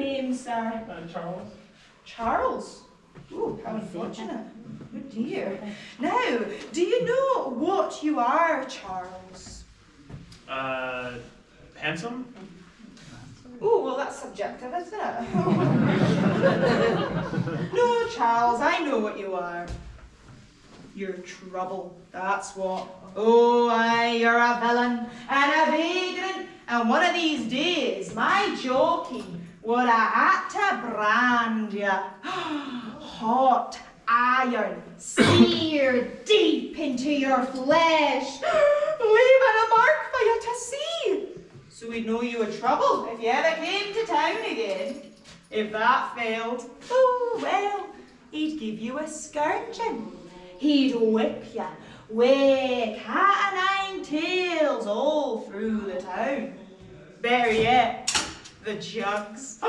name, sir? Charles. Charles? Oh, how unfortunate. Oh dear. Now, do you know what you are, Charles? Handsome? Oh, well, that's subjective, isn't it? No, Charles, I know what you are. You're trouble, that's what. Oh, aye, you're a villain and a vagrant, and one of these days, my jockey would have had to brand you. Hot iron seared deep into your flesh, leaving a mark for you to see. So we'd know you were trouble if you ever came to town again. If that failed, oh well, he'd give you a scourging. He'd whip you with cat o' nine tails all through the town. Better yet, the jugs.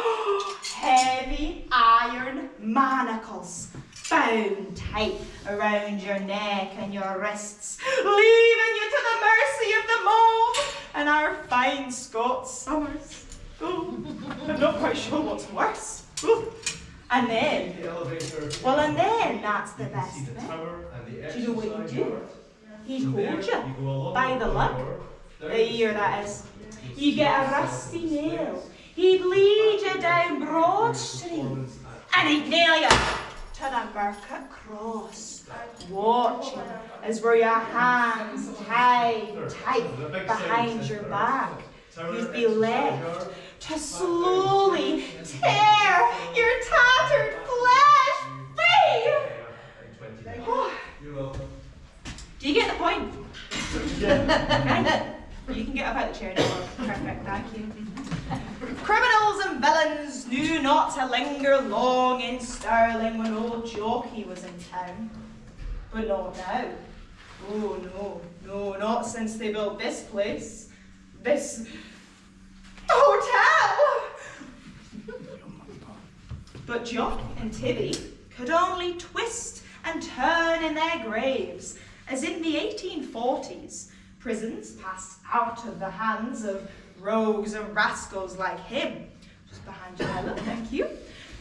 Heavy iron manacles bound tight around your neck and your wrists, leaving you to the mercy of the mob and our fine Scots summers. Oh, I'm not quite sure what's worse. Oh. And then, and then that's the best bit. Do you know what he'd do? He'd hold you by the lug, the ear that is. You get a rusty nail. He'd lead you down Broad Street, and he'd nail you to the Market Cross, watching as were your hands tied tight behind your back. You'd be left to slowly tear your tattered flesh free. Oh. Do you get the point? You can get up out the chair now. Perfect, thank you. Criminals and villains knew not to linger long in Stirling when old Jockey was in town. But not now. Oh no, not since they built this place. This hotel! But Jock and Tibby could only twist and turn in their graves, as in the 1840s, prisons passed out of the hands of rogues and rascals like him, just behind you, Ella, thank you,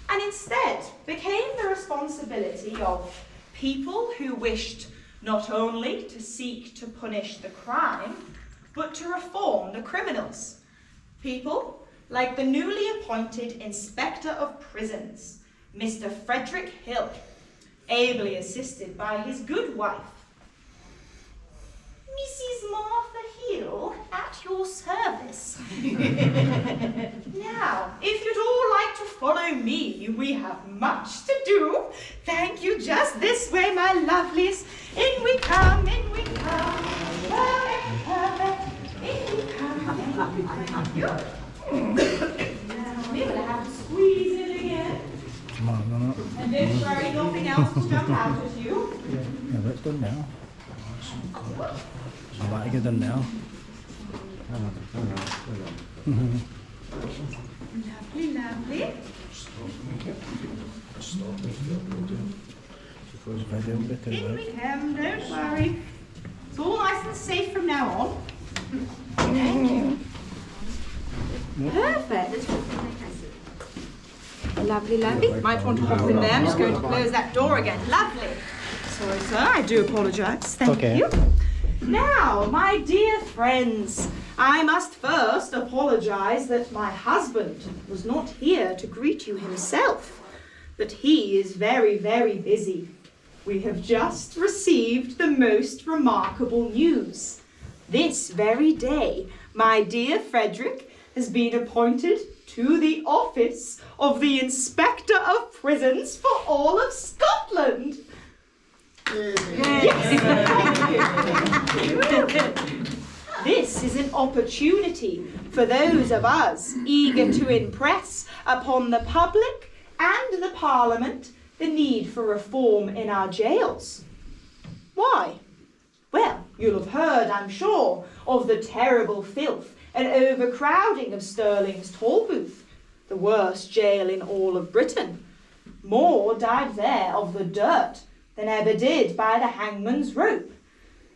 and instead became the responsibility of people who wished not only to seek to punish the crime, but to reform the criminals. People like the newly appointed Inspector of Prisons, Mr. Frederick Hill, ably assisted by his good wife, Mrs. Martha Hill, at your service. Now, if you'd all like to follow me, we have much to do. Thank you, just this way, my lovelies. In we come, in we come. Perfect. In we come, thank you. Now, we're going to have to squeeze it again. Come on, no. And don't worry, nothing else will jump out at you. Yeah, that's done now. I'd like to get done now. Lovely, lovely. In we come, don't worry. It's all nice and safe from now on. Thank you. Perfect. Lovely, lovely. Might want to hop in there. I'm just going to close that door again. Lovely. Sorry, sir. I do apologise. Thank you. Now, my dear friends, I must first apologise that my husband was not here to greet you himself, but he is very, very busy. We have just received the most remarkable news. This very day, my dear Frederick has been appointed to the office of the Inspector of Prisons for all of Scotland. Yes, thank you. This is an opportunity for those of us eager to impress upon the public and the Parliament the need for reform in our jails. Why? Well, you'll have heard, I'm sure, of the terrible filth and overcrowding of Stirling's Tolbooth, the worst jail in all of Britain. More died there of the dirt than ever did by the hangman's rope.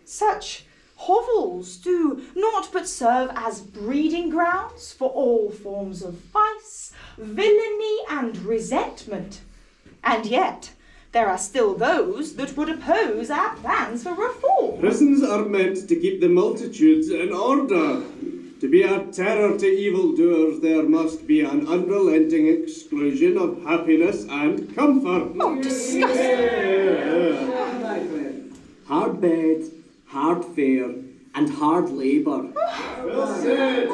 Such hovels do naught but serve as breeding grounds for all forms of vice vice, villainy, and resentment. And yet, there are still those that would oppose our plans for reform. Prisons are meant to keep the multitudes in order. To be a terror to evildoers, there must be an unrelenting exclusion of happiness and comfort. Oh, disgusting! Hard bed, hard fare, and hard labour. Well said!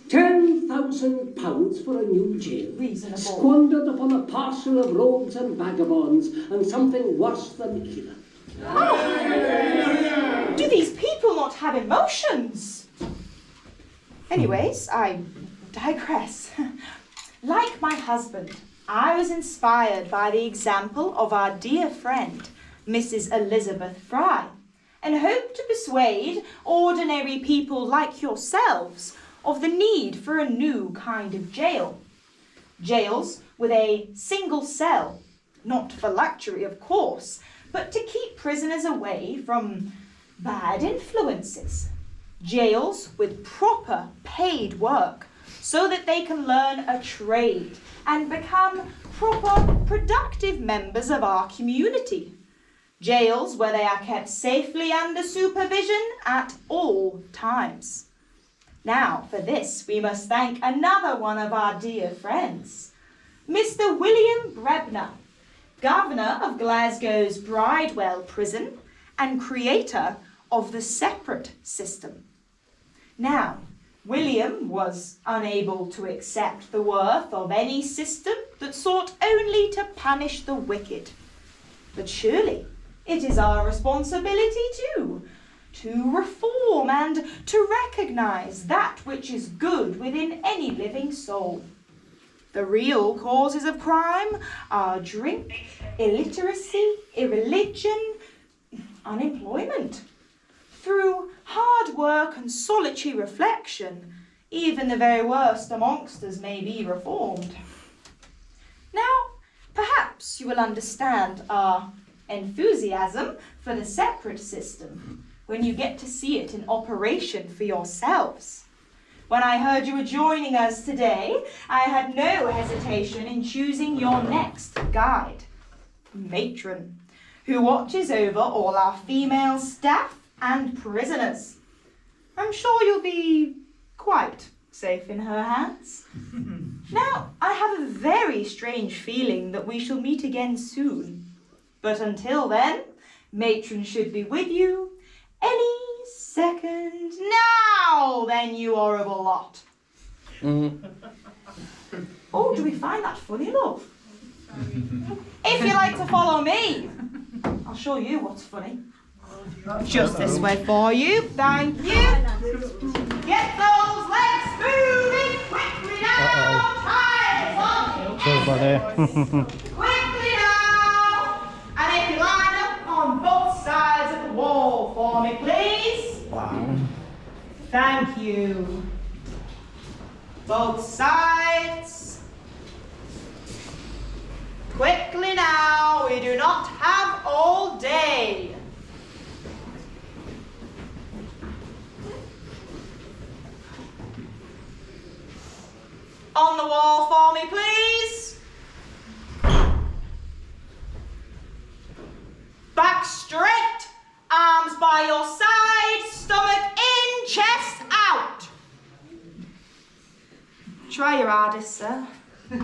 £10,000 for a new jail. Reasonable. Squandered upon a parcel of rogues and vagabonds, and something worse than either. Do these people not have emotions? Anyways, I digress. Like my husband, I was inspired by the example of our dear friend, Mrs. Elizabeth Fry, and hope to persuade ordinary people like yourselves of the need for a new kind of jail. Jails with a single cell, not for luxury, of course, but to keep prisoners away from bad influences. Jails with proper paid work so that they can learn a trade and become proper productive members of our community. Jails where they are kept safely under supervision at all times. Now, for this, we must thank another one of our dear friends, Mr. William Brebner, Governor of Glasgow's Bridewell Prison and creator of the separate system. Now, William was unable to accept the worth of any system that sought only to punish the wicked. But surely it is our responsibility too, to reform and to recognise that which is good within any living soul. The real causes of crime are drink, illiteracy, irreligion, unemployment. Through hard work and solitary reflection, even the very worst amongst us may be reformed. Now, perhaps you will understand our enthusiasm for the separate system when you get to see it in operation for yourselves. When I heard you were joining us today, I had no hesitation in choosing your next guide, matron, who watches over all our female staff and prisoners. I'm sure you'll be quite safe in her hands. Now, I have a very strange feeling that we shall meet again soon. But until then, matron should be with you any second. Now then, you horrible lot. Oh, do we find that funny, love? If you like to follow me, I'll show you what's funny. Just this way for you, thank you. Get those legs moving quickly now. Time is on. Quickly now. And if you line up on both sides of the wall for me, please. Wow. Thank you. Both sides. Quickly now, we do not have all day. On the wall for me, please. Back straight, arms by your side, stomach in, chest out. Try your hardest, sir. On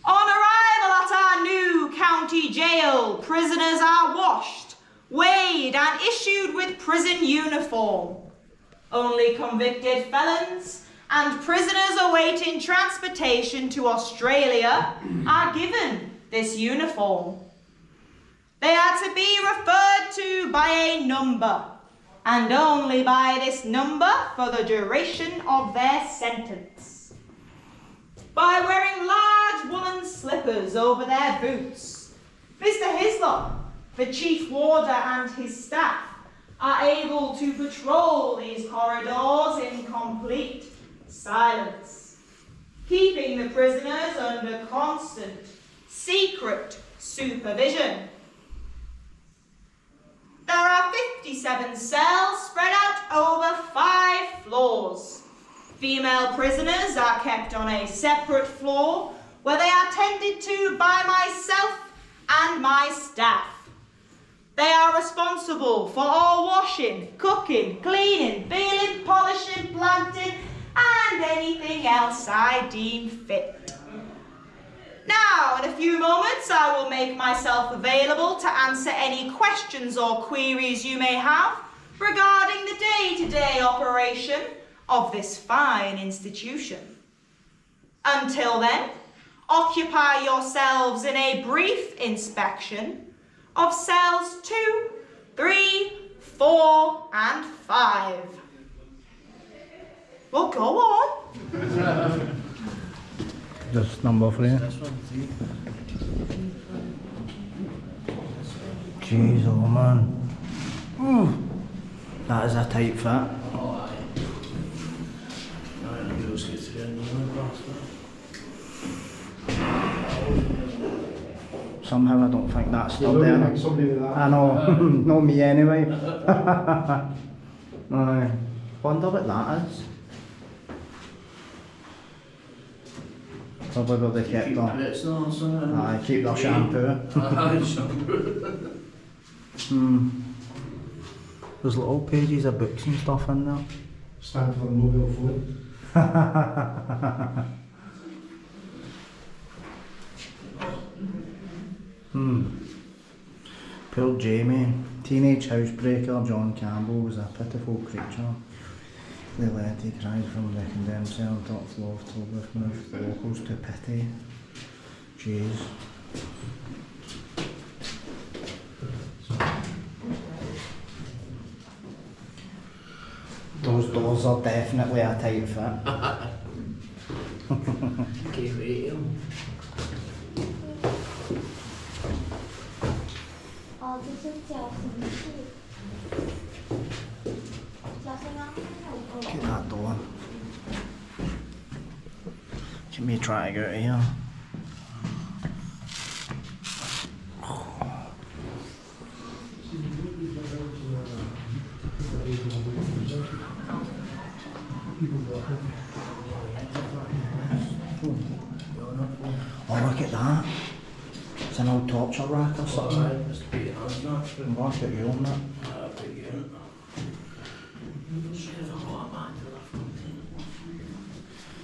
arrival at our new county jail, prisoners are washed, weighed and issued with prison uniform. Only convicted felons and prisoners awaiting transportation to Australia are given this uniform. They are to be referred to by a number, and only by this number for the duration of their sentence. By wearing large woolen slippers over their boots, Mr. Hislop, the chief warder, and his staff are able to patrol these corridors in complete silence, keeping the prisoners under constant, secret supervision. There are 57 cells spread out over 5 floors. Female prisoners are kept on a separate floor where they are tended to by myself and my staff. They are responsible for all washing, cooking, cleaning, peeling, polishing, planting, and anything else I deem fit. Now, in a few moments, I will make myself available to answer any questions or queries you may have regarding the day-to-day operation of this fine institution. Until then, occupy yourselves in a brief inspection of cells 2, 3, 4, and 5. Well, go on. Just number 3. Jeez, oh man. Ooh, that is a tight fit. Somehow I don't think that's still there. I know, not me anyway. Aye. Wonder what that is. Probably where they kept their... Aye, keep their shampoo. There's little pages of books and stuff in there. Stand for a mobile phone. Poor Jamie. Teenage housebreaker John Campbell was a pitiful creature. They led he cried from the condemned cell top floor of Tollbooth, moved the locals to pity. Jeez. Those doors are definitely a tight fit. Okay, wait. Look at that door. Can we try to get out of here? Oh, look at that. It's an old torture rack or something. I'm going to get you on that.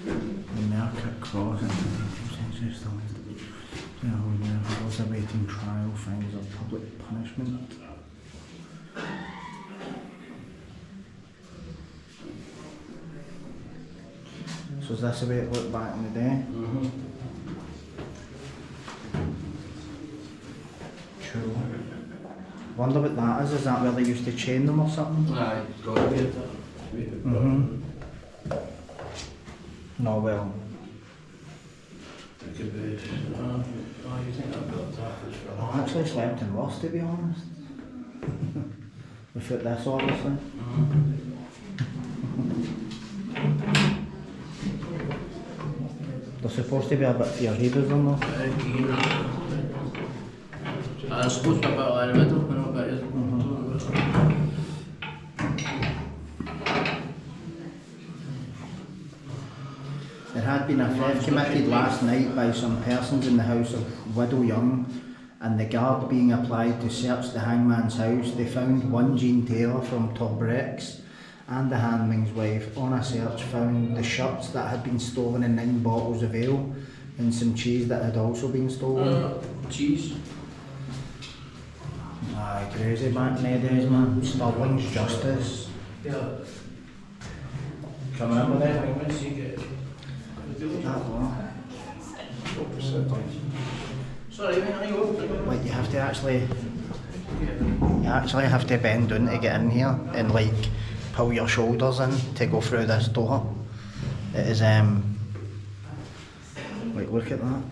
The Mercat Cross in the 19th century Stirling was awaiting trial, finds of public punishment. So is this the way it looked back in the day? Cool. Wonder what that is that where they used to chain them or something? Aye, it's got to be that. No, well. It could be. You think I've got that? I actually slept in worse, to be honest. Without this, obviously. They're supposed to be a bit for your headers on there. I'm supposed to be about in the middle, but not about it. There had been a theft committed last night by some persons in the house of Widow Young, and the guard being applied to search the hangman's house, they found one Jean Taylor from Torbreck's and the hangman's wife. On a search found the shirts that had been stolen and 9 bottles of ale and some cheese that had also been stolen. Cheese? Aye, crazy back in the days, man. Stirling's justice. Yeah. Coming up with it? Sorry, mate, are you open? Like you actually have to bend down to get in here and like pull your shoulders in to go through this door. It is like look at that.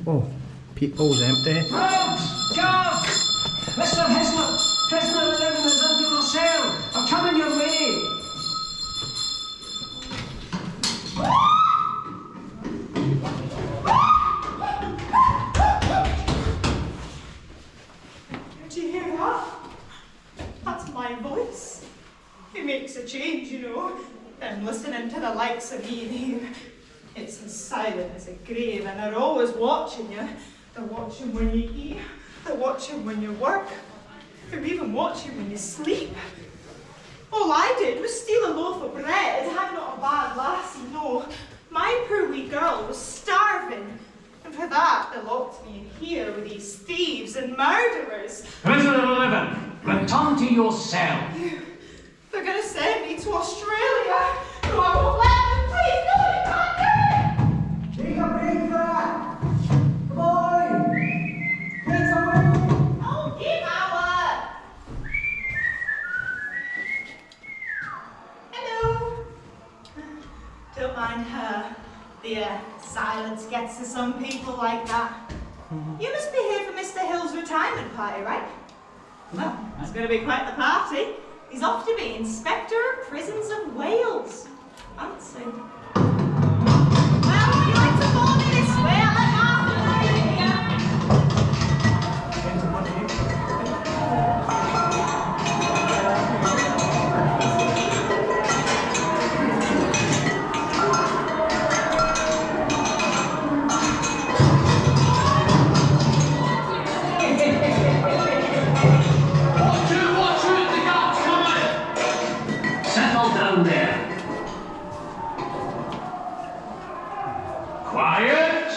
Oh, peephole's empty. Rogues! Guard! Mr. Hislop! Prisoner 11 is under your cell! I'm coming your way! Did you hear that? That's my voice. It makes a change, you know. Them listening to the likes of me here. It's as silent as a grave, and they're always watching you. They're watching when you eat. They're watching when you work. They're even watching when you sleep. All I did was steal a loaf of bread. I'm not a bad lassie, no. My poor wee girl was starving. And for that, they locked me in here with these thieves and murderers. Prisoner 11, return to your cell. They're gonna send me to Australia. No, I won't let them. Please, no, you can't do it. Take a break for that. Come on. Get away. Oh, give our. Hello. Don't mind her. The silence gets to some people like that. You must be here for Mr. Hill's retirement party, right? Well, it's going to be quite the party. He's off to be Inspector of Prisons of Wales. Fancy. Well, would you like to follow me this way? I'll let Martha know you're here. Watch it, the guard's coming! Settle down there. Quiet!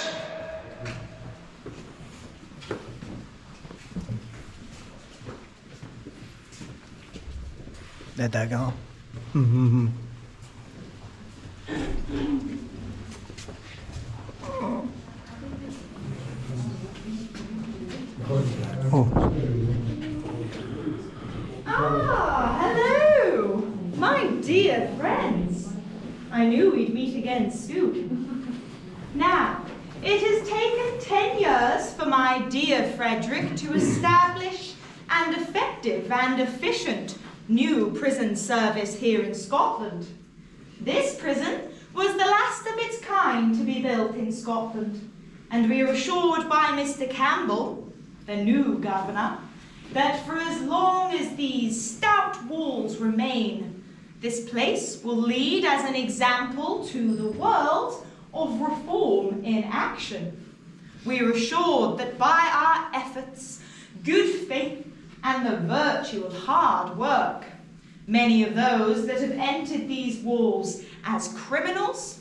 The digger. Ah, hello, my dear friends. I knew we'd meet again soon. Now, it has taken 10 years for my dear Frederick to establish an effective and efficient new prison service here in Scotland. This prison was the last of its kind to be built in Scotland, and we are assured by Mr. Campbell, the new governor, that for as long as these stout walls remain, this place will lead as an example to the world of reform in action. We are assured that by our efforts, good faith, and the virtue of hard work, many of those that have entered these walls as criminals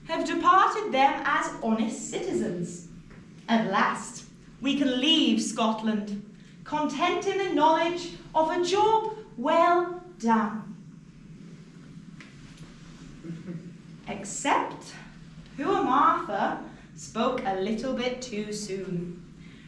have departed them as honest citizens. At last, we can leave Scotland, content in the knowledge of a job well done. Except poor Martha spoke a little bit too soon.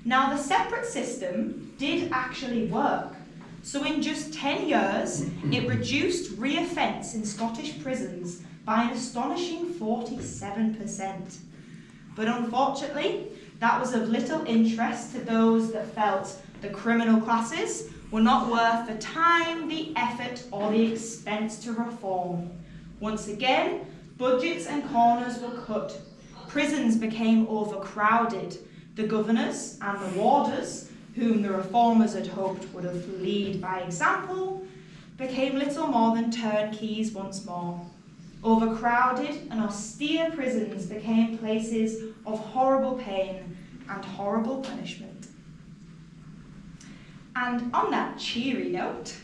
Now, the separate system did actually work. So in just 10 years, it reduced reoffence in Scottish prisons by an astonishing 47%. But unfortunately, that was of little interest to those that felt the criminal classes were not worth the time, the effort, or the expense to reform. Once again, budgets and corners were cut. Prisons became overcrowded. The governors and the warders, whom the reformers had hoped would have led by example, became little more than turnkeys once more. Overcrowded and austere prisons became places of horrible pain and horrible punishment. And on that cheery note,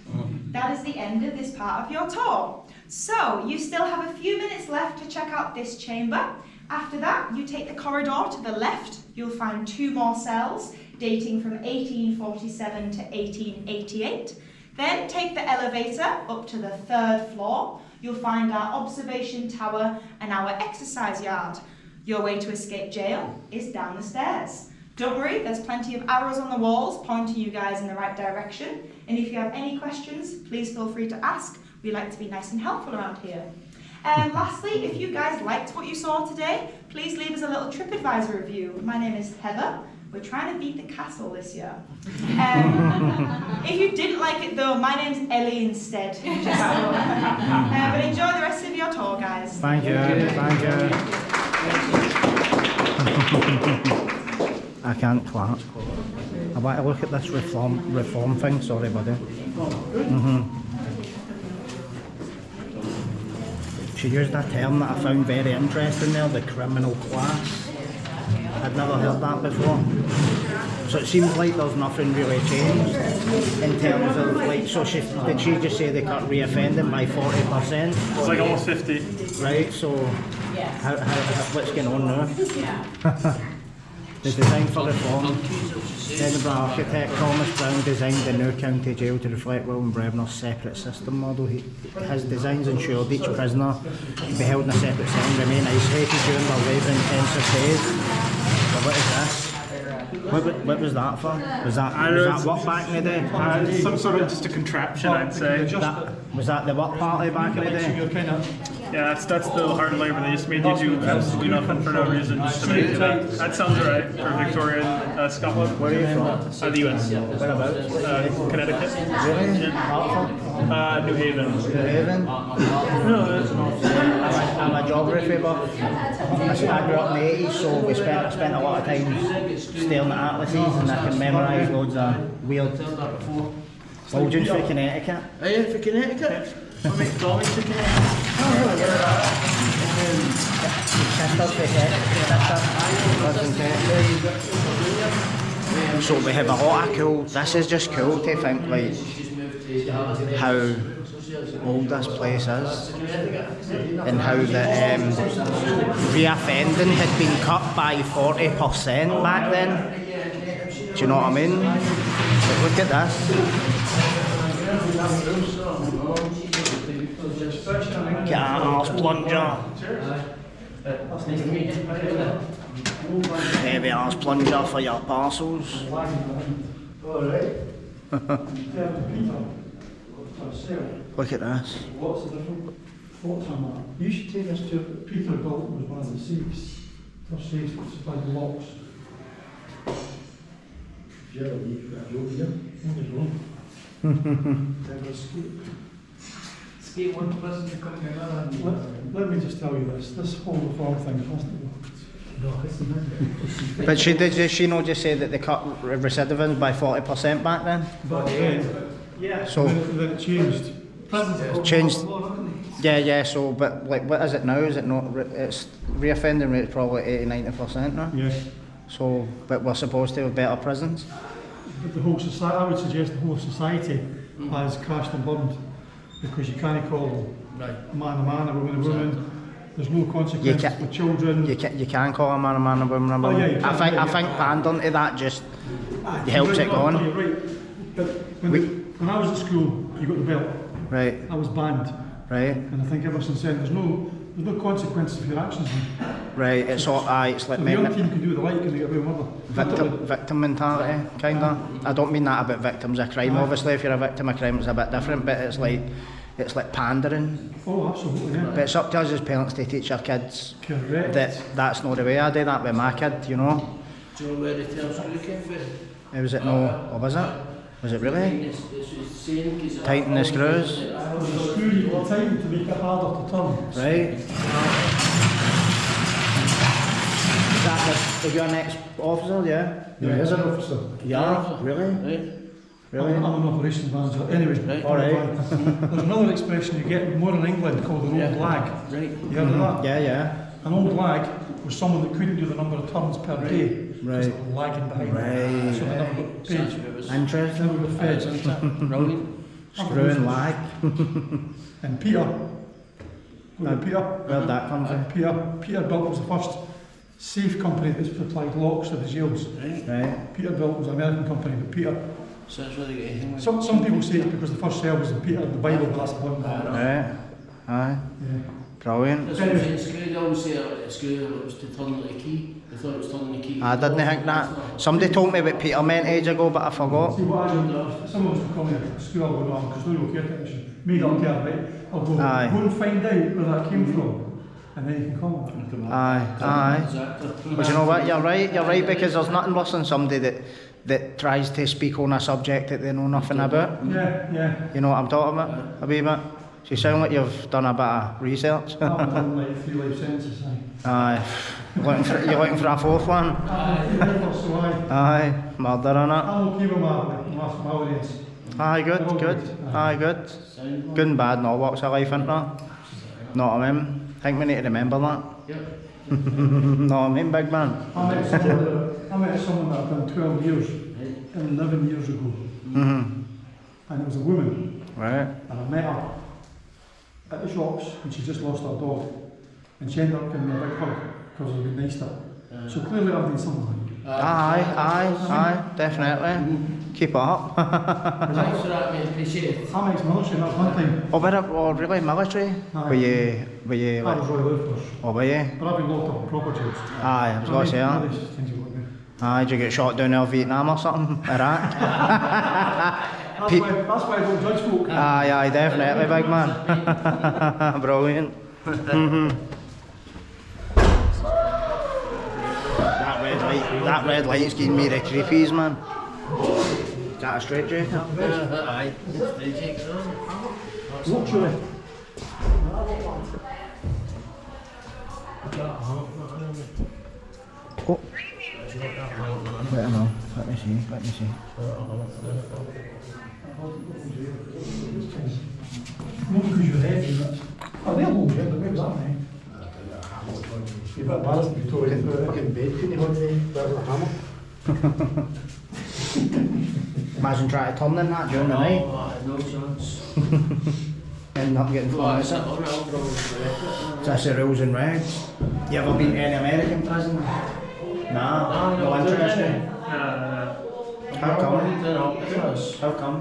that is the end of this part of your tour. So you still have a few minutes left to check out this chamber. After that, you take the corridor to the left. You'll find 2 more cells dating from 1847 to 1888. Then take the elevator up to the 3rd floor. You'll find our observation tower and our exercise yard. Your way to escape jail is down the stairs. Don't worry, there's plenty of arrows on the walls pointing you guys in the right direction. And if you have any questions, please feel free to ask. We like to be nice and helpful around here. And lastly, if you guys liked what you saw today, please leave us a little TripAdvisor review. My name is Heather. We're trying to beat the castle this year. If you didn't like it though, my name's Ellie instead. But enjoy the rest of your tour, guys. Thank you. Thank you. I can't clap. I want to look at this reform thing. Sorry, buddy. she used a term that I found very interesting there, the criminal class. I'd never heard that before. So it seems like there's nothing really changed in terms of like, so did she just say they cut reoffending by 40%? It's like almost 50. Right, so what's going on now? The design for reform. Edinburgh architect Thomas Brown designed the new county jail to reflect William Brevner's separate system model. His designs ensured each prisoner be held in a separate cell and remain isolated during their labour intensive days. But what is this? What was that for? Was that what back in the day? Some sort of just a contraption, I'd say. Was that the work party back in the day? Yeah, that's the hard labour. They just made you do absolutely nothing for no reason just to make it. That sounds right for Victorian Scotland. Where are you from? The US. Whereabouts? Connecticut. Really? Yeah. New Haven. New Haven? I'm a geography buff. I grew up in the 80s, so I spent a lot of time staring at atlases and I can memorise loads of weird bulgings for Connecticut. Are you for Connecticut? I make Tommy's for Connecticut. So we have a lot of cool, this is just cool to think like how old this place is and how the reoffending had been cut by 40% back then. Do you know what I mean? But look at this. Get that arse plunger. Heavy arse plunger for your parcels. Look at this. What's the different thoughts on that? You should take this to Peter Dalton was one of the safes. First safes that supplied the locks. If you ever leave that joke here, only wrong. Never escape. Escape one person to come to another. Let me just tell you this whole reform thing hasn't worked. No, it's not. But did she not just say that they cut recidivism by 40% back then? But yeah. So then it changed. Changed. Yeah. So, but like, what is it now? Is it not? It's reoffending rate is probably 80-90% now. Yeah. So, but we're supposed to have better prisons. But the whole society, I would suggest the whole society has crashed and burned because you can't call a man, a woman. There's no consequences for children. You can call a man, a woman, a woman. Yeah, I think pandering to that just helps it going. You're right. But when I was at school, you got the belt. Right. I was banned. Right. And I think ever since then, there's no consequences for your actions. Right. It's all it's like So the young team can do the like and they get away with murder. Victim mentality, kinda. I don't mean that about victims of crime. Obviously, if you're a victim of crime, it's a bit different. But it's like pandering. Oh, absolutely. Yeah. But it's up to us as parents to teach our kids Correct. that's not the way. I do that with my kid, you know. Do you know where the term screw came from? Was it no? Or was it? Was it really? It's saying because Tighten the screws. The screw you can tighten to make it harder to turn. Right. Is that the you're an ex-officer? Yeah. Yeah, as an officer. Yeah. Really? Right. Really? I'm an operations manager. Anyway, All right. There's another expression you get more in England called an old lag. Right. You heard of that? Yeah. An old lag was someone that couldn't do the number of turns per day. Right. Because they were lagging behind. Right. So they never got paid. Interesting. Never got fed. Brilliant. Screw and lag. And Peter. Peter. Where'd that come from? Peter built was the first safe company that supplied locks to the jails. Right. Peter built was an American company, but Peter. So that's where they get him. Some people say it's because the first cell was in Peter in the Bible, but that's one. Right. Aye. Yeah. Brilliant. That's what I'm saying, screw, they always say a screw was to turn the key. They thought it was turning the key. I didn't think that. Somebody told me what Peter meant age ago, but I forgot. See what I do, someone was to call me at school, I'll go wrong, because no care technician, made up care, right? I'll go Aye. and find out where that came from, and then you can call me. Aye. Exactly. But you know what? You're right, because there's nothing worse than somebody that tries to speak on a subject that they know nothing about. Yeah. You know what I'm talking about? A wee bit. So you sound like you've done a bit of research. I've done like 3 life sentences, Aye. You're looking for a fourth one? Aye. Murder on it. I'm okay with my audience. Aye, good. Aye, good. Good and bad in all walks of life, isn't there? Know what I mean? I think we need to remember that. Yep. Know what I mean, big man? I met someone that I've done 12 years, 11 years ago, Mm-hmm. and it was a woman, Right. and I met her at the shops, and she just lost her dog, and she ended up giving me a big hug, because I've been nice to her. So clearly I've done something. Aye, definitely. Keep it up. Thanks for that, mate. Appreciate it. I'm ex-military, that's one thing. Oh, really? Military? Aye. Were you I like, was Royal Air Force, oh, were you? but I've been locked up in proper jails. Aye, I was going to say that. These things you want to do. Aye, did you get shot down there in Vietnam or something? Iraq? That's why I don't judge folk. Aye, definitely, big man. Brilliant. That red light's giving me the creepies, man. Is that a straight jacket? Aye. Straight jacket. Literally. Oh. Wait a minute, let me see. Not because you're heavy, that's... Oh, they're low, yeah, but maybe that, mate. You're a bit embarrassed to be told into a fucking bed, couldn't you, honey? Better than a hammer. Imagine trying to turn in that during the night. Oh, no chance. End up getting Well, thrown it's out. not on it. That's the rules and regs. You ever been to any American prison? Nah, no interest in it. How come? How come?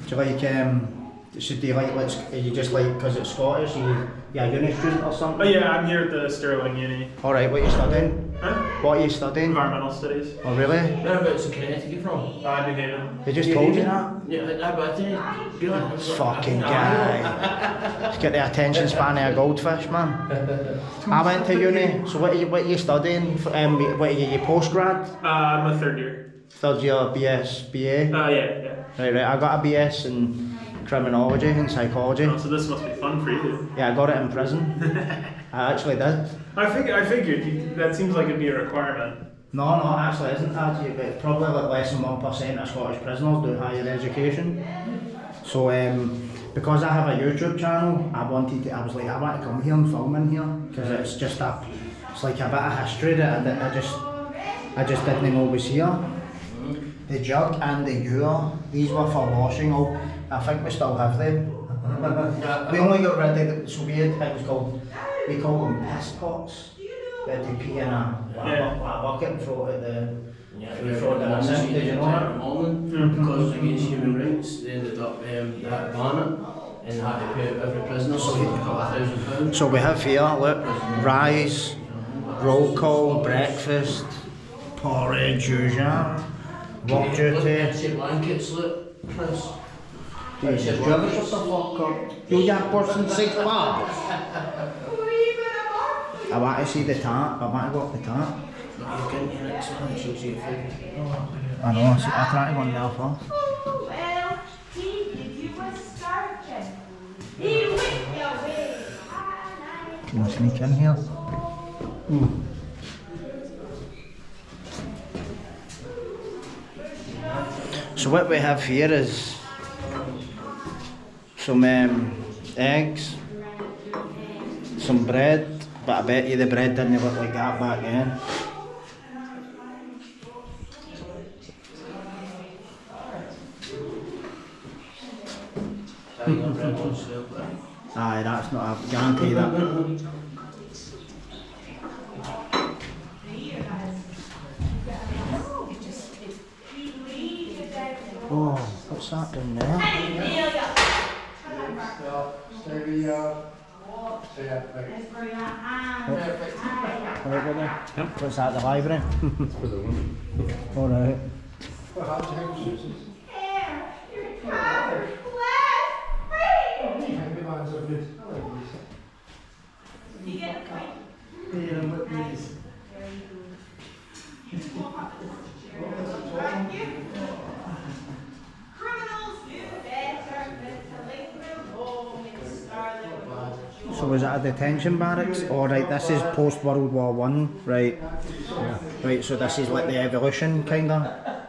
Do you like, do you like, are you just like, because it's Scottish, you're a uni student or something? Oh yeah, I'm here at the Stirling Uni. Alright, what are you studying? Huh? What are you studying? Environmental studies. Oh really? Whereabouts in Connecticut from? New Haven. They just told you that? Yeah, but I didn't do it. This fucking guy. Just get the attention span of a goldfish, man. I went to uni, so what are you studying? What are you postgrad? I'm a third year. Third year BS, BA? Yeah. Right, I got a BS in criminology and psychology. Oh, so this must be fun for you. Yeah, I got it in prison. I actually did. I figured that seems like it'd be a requirement. No, it actually isn't actually, but it's probably like less than 1% of Scottish prisoners do higher education. So, because I have a YouTube channel, I want to come here and film in here, because it's just it's like a bit of history that I just didn't know was here. The jug and the ewer, these were for washing. I think we still have them. We only got rid of the weird things we call them piss pots. That they pee in a bucket and throw it at the sink. Did you know that? Because against human rights, they ended up that ban it and had to pay out every prisoner £1,000. So we have here, look, rice, roll call, breakfast, porridge, usual, work duty. Blankets, look, Chris. Jesus, do you ever shut the fuck up? You that person £6. I want to see the tap, I want to go up the tap. You can get next one, shows you food. I know, I try to go in there first. Oh, well, he did you a starchin'. He went away. Can I sneak in here? So what we have here is some eggs, some bread, but I bet you the bread didn't look like that back then. Aye, that's not a guarantee that. Oh, what's that down there? What's that, the library? Alright. So was it a detention barracks? Oh right, this is post World War One, right? Yeah. Right, so this is like the evolution kinda.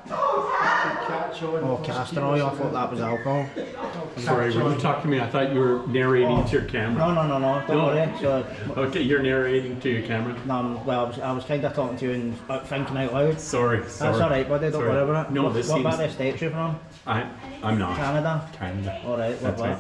Oh, castor oil, I thought that was alcohol. Sorry, when you talk to me, I thought you were narrating to your camera. No, don't No. worry. So, Okay, you're narrating to your camera. no, well, I was kind of talking to you and thinking out loud. Sorry. That's alright, buddy, don't Sorry. worry about it. No, this what seems... part of the state you from? I'm not. Canada? Canada. Alright, That's what? right.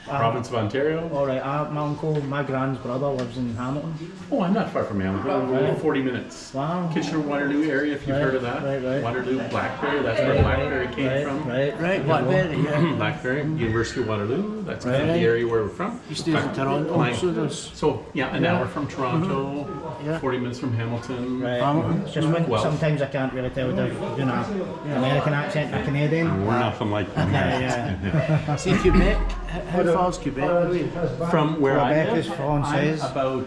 Province of Ontario. Alright, my uncle, my grand's brother lives in Hamilton. Oh, I'm not far from Hamilton. Right. 40 minutes. Wow. Kitchener-Waterloo area, if you've Right, heard of that. right. Waterloo, Blackberry, that's where Blackberry came from. Right. Blackberry, yeah. Blackberry, University of Waterloo, that's Right. kind of the area where we're from. He stays in Toronto, so does. So, yeah, an hour from Toronto, Yeah. 40 minutes from Hamilton. Right. Hamilton. It's just when Well- sometimes I can't really tell the American accent and a Canadian. We're nothing like that. Yeah. See Quebec, how far is Quebec away? From where I Quebec live, is Française. about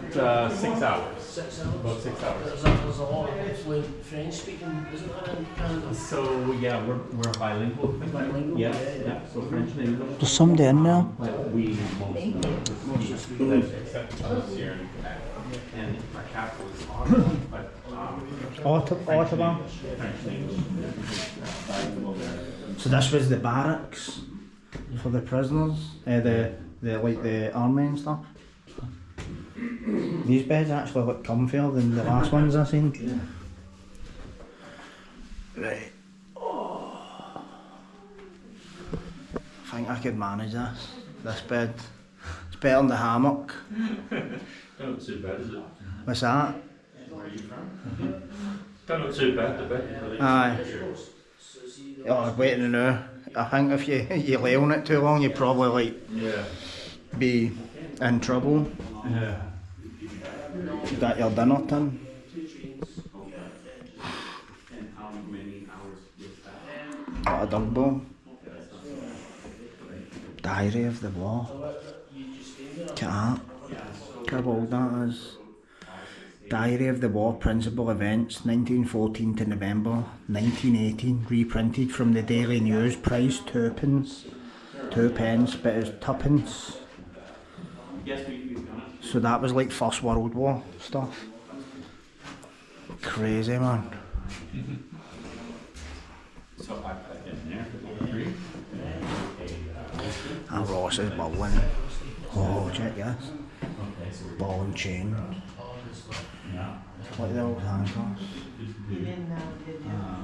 6 hours. 6 hours. About 6 hours. There's a lot of fluent French speaking, isn't there, in Canada? So yeah, we're bilingual. Bilingual? Yes, yeah. So French and English. There's somebody in there. But we most speak except us here in Quebec. And our capital is Ottawa, but Ottawa. French and English. So this was the barracks for the prisoners, the like the army and stuff. These beds actually look comfier than the last ones I seen. Right. I think I could manage this bed. It's better than the hammock. Not too bad, is it? What's that? Where are you from? Not too bad, the bed. Aye. Oh, waiting to know. I think if you lay on it too long, you probably be in trouble. Yeah. You got your dinner done. And how many hours with that? Got a dog bone. Diary of the War. Look at that. Look how old that is. Diary of the War, Principal Events, 1914 to November 1918, reprinted from the Daily News, price 2 pence, but it's 2 pence. So that was like First World War stuff. Crazy, man. So I put it in there. And Ross is bubbling. Oh, check this. Ball and chain. Like the old handcuffs.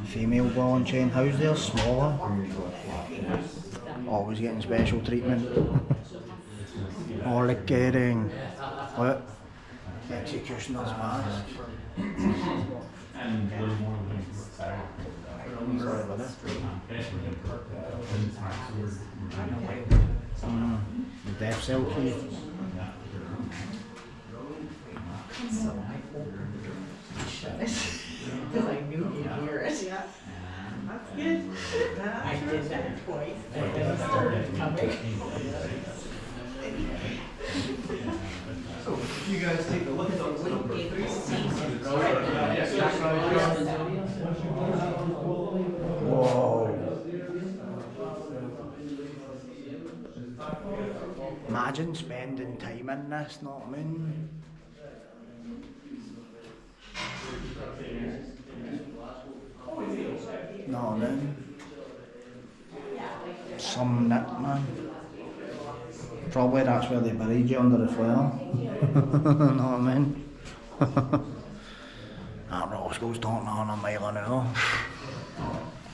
Female ball and chain. How's theirs smaller? Always getting special treatment. Or like getting what? Executioner's mask. Sorry about that. The death cell key. Because I knew you'd hear it. Yeah. That's good. I did that twice. And then I started coming. So, you guys take a look at those numbers. Whoa. Imagine spending time in this, not I mean. No, I mean. Some nip, man. Probably that's where they buried you under the floor. Know what I mean? That Roscoe's talking on a mile an hour.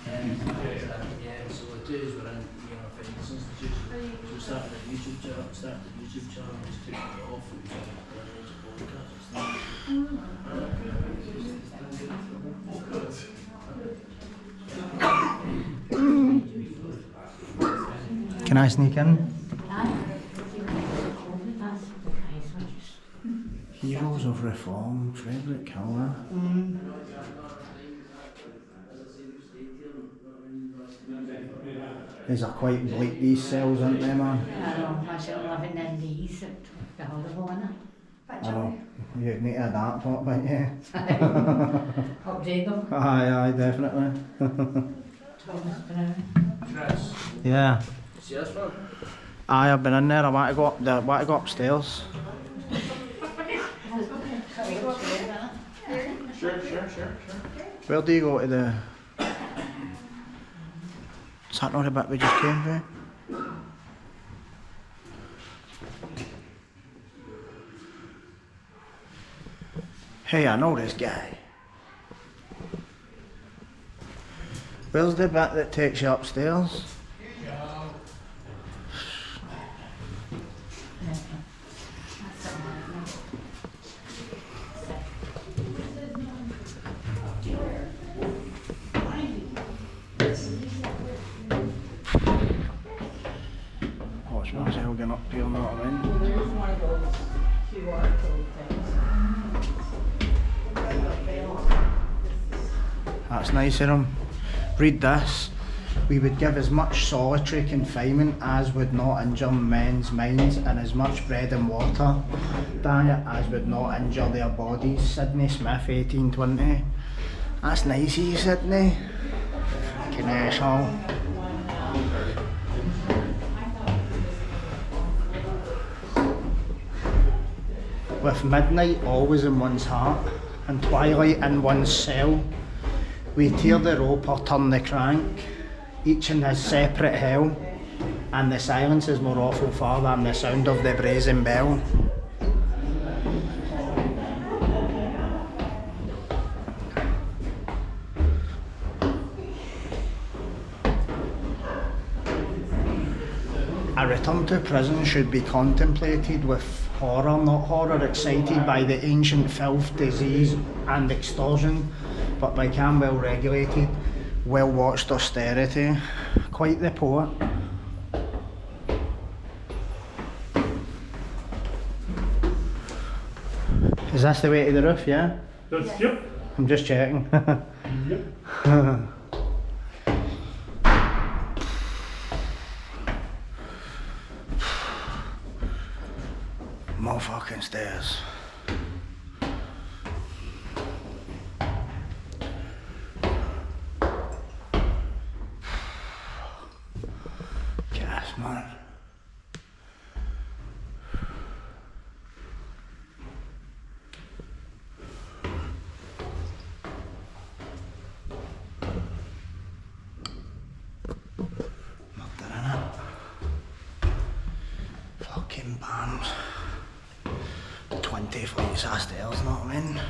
Yeah, so the days we're in, for instance, so we started a YouTube channel, just took it off, and running into podcasts and stuff. Can I sneak in? Heroes of Reform, Frederick Hiller. These are quite bleak, these cells, aren't they, man? I know, I should live in these at the Hollywood one. I know. You need to adapt, but yeah. Update them. Aye, definitely. Thomas Brown. Yeah. See us from? Aye, I've been in there. I want to go upstairs. Sure. Where do you go to the... Is that not the bit we just came through? Hey, I know this guy. Where's the bit that takes you upstairs? Watch myself getting up here, know what I mean? There's one of those QR code things. That's nice of him. Read this. We would give as much solitary confinement as would not injure men's minds, and as much bread and water diet as would not injure their bodies. Sydney Smith, 1820. That's nice of you, Sydney. Fucking asshole. With midnight always in one's heart, and twilight in one's cell, we tear the rope or turn the crank, each in his separate hell, and the silence is more awful far than the sound of the brazen bell. A return to prison should be contemplated with horror, not horror excited by the ancient filth, disease and extortion, but by calm, well-regulated, well-watched austerity. Quite the poet. Is this the way to the roof, yeah? Yep. I'm just checking. Yep. More fucking stairs. Gas, man. Murder in it. Fucking bombs. 20 flights of stairs, know what I mean?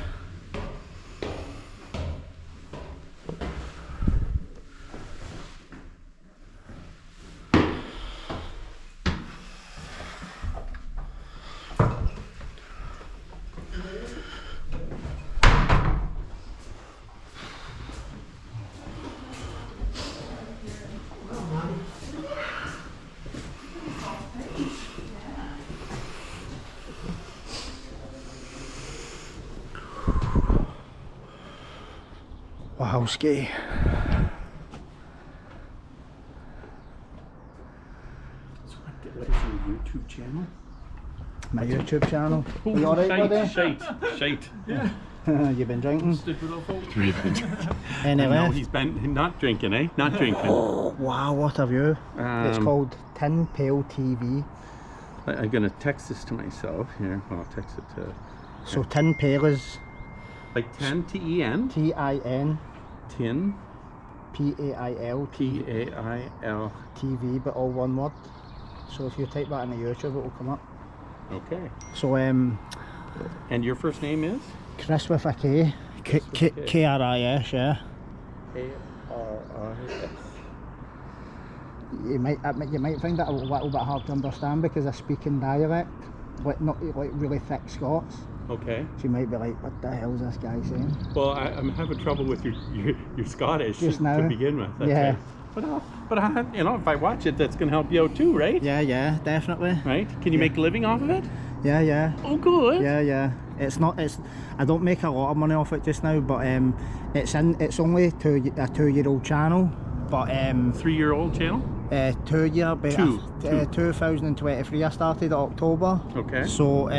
Wowski. What is your YouTube channel? My YouTube channel. Oh, You alright, buddy? Shite. Yeah. You been drinking? Stupid little folk. Anyway. No, he's been not drinking, eh? Not drinking. Oh, wow, what have you? It's called TinPailTV. I'm gonna text this to myself here. Well, I'll text it to. So TinPail is Like 10 T-E-N? Tin Tin. P-A-I-L P-A-I-L. TV, but all one word. So if you type that into YouTube, it will come up. Okay. So And your first name is? Chris with a K. K-R-I-S, yeah. A-R-I-S. You might find that a little bit hard to understand because I speak in dialect, like not like really thick Scots. Okay. So you might be like, what the hell is this guy saying? Well, I'm having trouble with your Scottish Just now? to begin with. That's Yeah. right. But you know, if I watch it, that's gonna help you out too, right? Yeah, definitely. Right? Can you make a living off of it? Yeah. Oh, good. Yeah. I don't make a lot of money off it just now, but it's only a 2-year-old channel, but 3-year-old channel? 2 year, but Two. 2023 I started October. Okay. So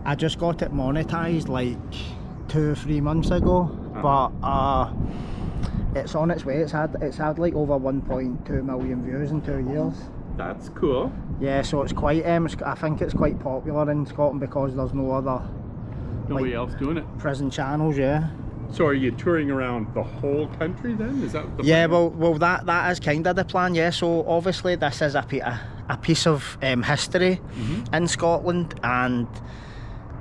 I just got it monetized like 2 or 3 months ago, but it's on its way. It's had like over 1.2 million views in 2 years. That's cool. Yeah, so it's quite I think it's quite popular in Scotland because there's no other Nobody else doing it. prison channels, yeah. So are you touring around the whole country then? Is that the Yeah, plan? well that is kind of the plan, yeah. So obviously this is a piece of history in Scotland, and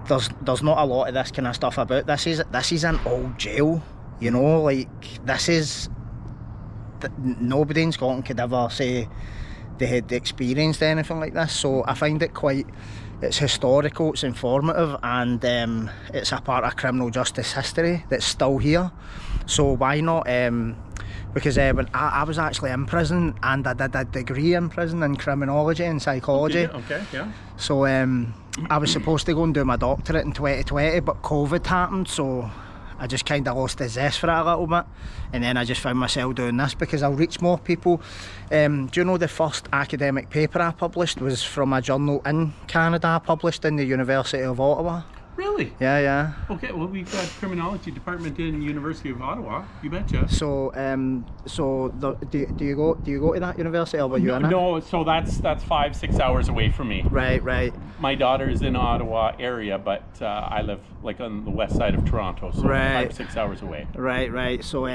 there's not a lot of this kind of stuff about. This is an old jail, you know, like nobody in Scotland could ever say they had experienced anything like this, so I find it it's historical, it's informative, and it's a part of criminal justice history that's still here. So why not, because when I was actually in prison, and I did a degree in prison in criminology and psychology. Okay, yeah. So I was supposed to go and do my doctorate in 2020, but COVID happened, so I just kind of lost the zest for it a little bit, and then I just found myself doing this because I'll reach more people. Do you know the first academic paper I published was from a journal in Canada I published in the University of Ottawa? Really? Yeah. Okay, well, we've got criminology department in University of Ottawa. You betcha. So, do you go to that university, or were you in it? No, so that's 5-6 hours away from me. Right. My daughter is in Ottawa area, but I live like on the west side of Toronto, so 5-6 hours away. Right. So,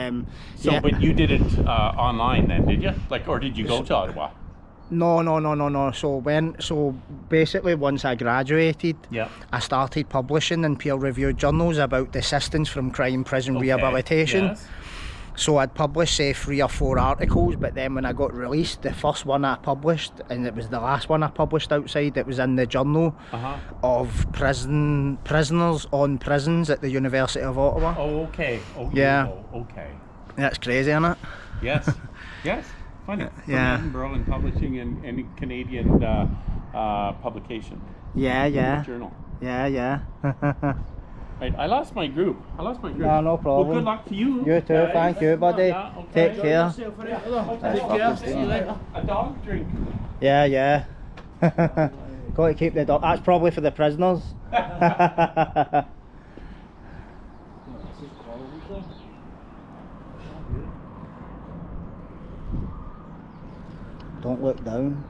So, but you did it online then, did you? Like, or did you go to Ottawa? No. So basically, once I graduated, yeah, I started publishing in peer-reviewed journals about desistance from crime, prison rehabilitation. Yes. So I'd publish, say, 3 or 4 articles, but then when I got released, the first one I published, and it was the last one I published outside, it was in the journal of prisoners on prisons at the University of Ottawa. Oh, okay. Oh, yeah. Oh, okay. That's crazy, isn't it? Yes. Yes. Funny. From Yeah. Edinburgh and publishing in any Canadian publication. Yeah. Journal. Yeah. Right, I lost my group. No problem. Well, good luck to you. You too, guys. thank you, buddy. Yeah, okay. Take care. Take care. See you later. A dog drink. Yeah. Got to keep the dog. That's probably for the prisoners. Don't look down.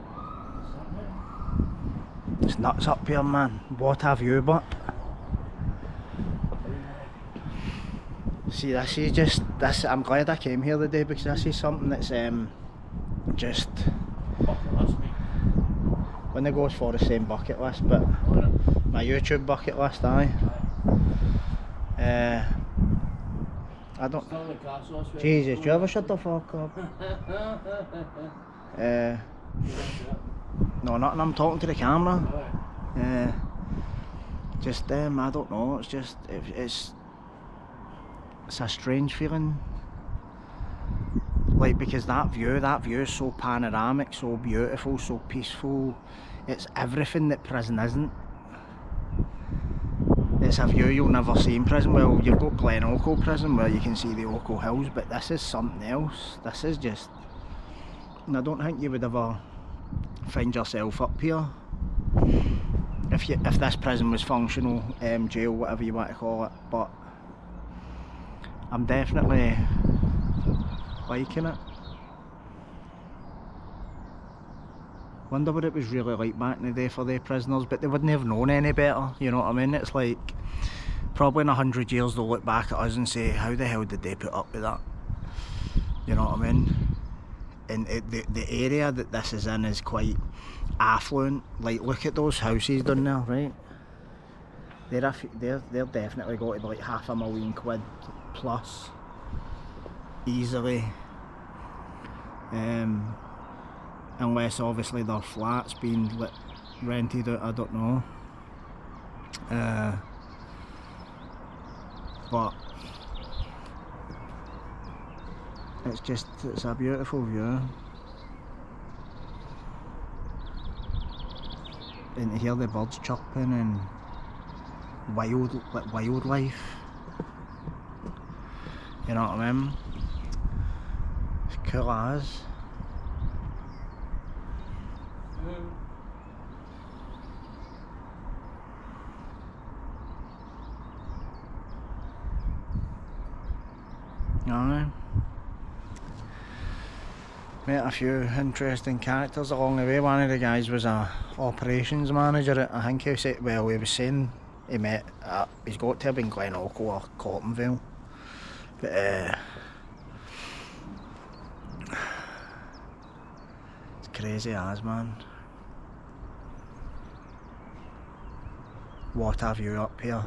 It's nuts up here, man. What have you but? See, this is just this. I'm glad I came here today because this is something that's just when it goes for the same bucket list, but my YouTube bucket list, aye. I don't. Jesus, do you ever shut the fuck up? No, nothing. I'm talking to the camera. Just I don't know. It's just it's a strange feeling. Like, because that view is so panoramic, so beautiful, so peaceful. It's everything that prison isn't. It's a view you'll never see in prison. Well, you've got Glen Ocho prison where you can see the Ocho Hills, but this is something else. This is just, and I don't think you would ever find yourself up here if this prison was functional, jail, whatever you want to call it. But I'm definitely liking it. Wonder what it was really like back in the day for the prisoners, but they wouldn't have known any better, you know what I mean? It's like, probably in 100 years they'll look back at us and say, how the hell did they put up with that? You know what I mean? And the area that this is in is quite affluent. Like, look at those houses down there, right? They're definitely got to be like £500,000 plus, easily. Unless obviously their flats being rented out, I don't know. But it's a beautiful view. And to hear the birds chirping and wildlife. You know what I mean? It's cool as. Aye. Met a few interesting characters along the way. One of the guys was a operations manager at, I think he said, well, he was saying he met, he's got to have been Glen Ocho or Cottonville. But it's crazy as, man. what a view up here.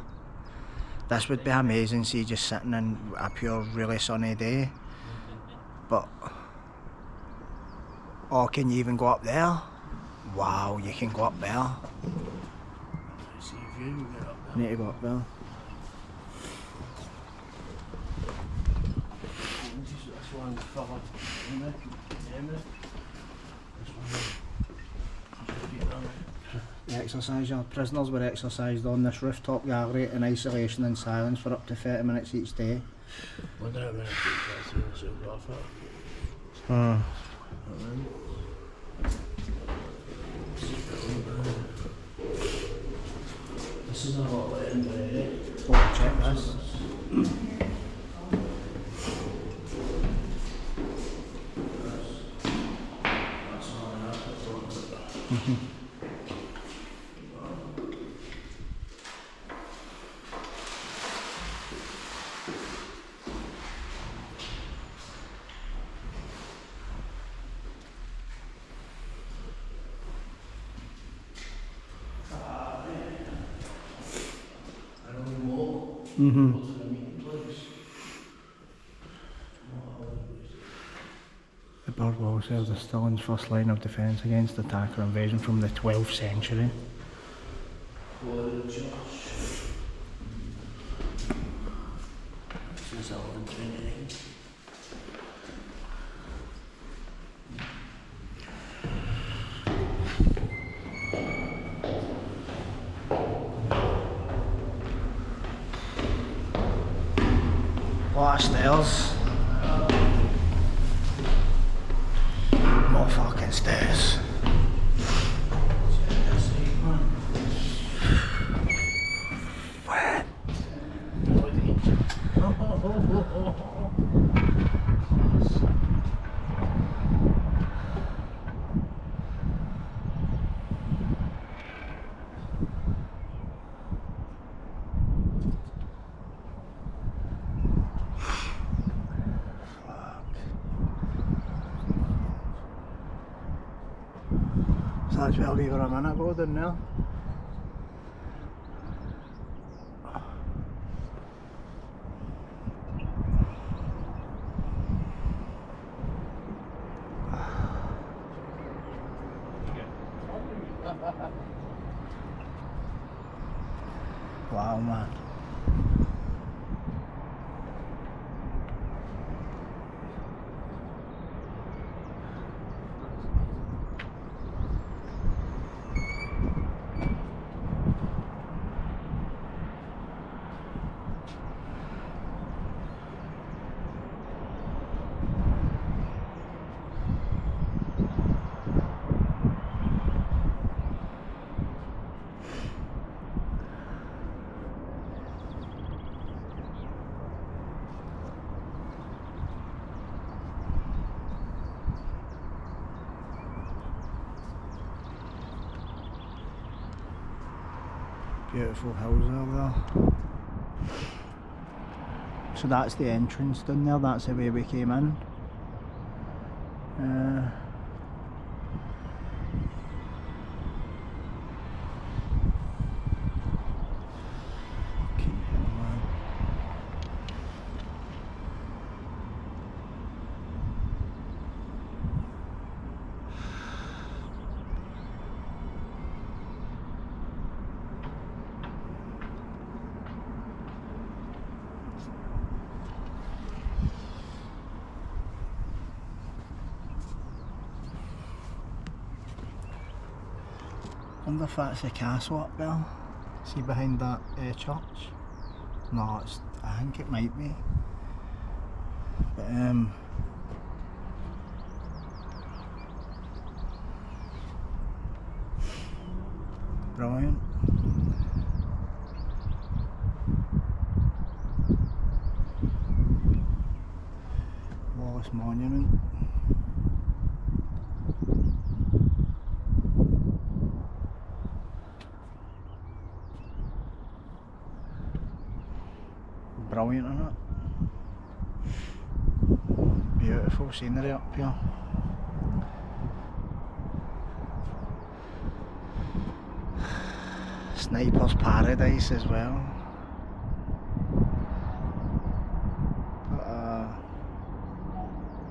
This would be amazing, see, just sitting in a pure really sunny day. But, oh, can you even go up there? Wow, you can go up there. See if you can get up there. Need to go up there. This one fella in there. This one. Exercise, yeah. Prisoners were exercised on this rooftop gallery in isolation and silence for up to 30 minutes each day. Wonder how many people are through the photographer. This is a lot of in there. Oh, check this. The bird wall serves as Stirling's first line of defence against attack or invasion from the 12th century. This is 1129. What a stairs. More fucking stairs. What? So that's where we were a minute ago, down there. Wow, man. Beautiful hills over there. So that's the entrance down there, that's the way we came in. Fucking hell, man. Wonder if that's the castle up there. See behind that church? No, I think it might be. But brilliant. Wallace Monument. Brilliant, isn't it? Beautiful scenery up here. Sniper's Paradise as well.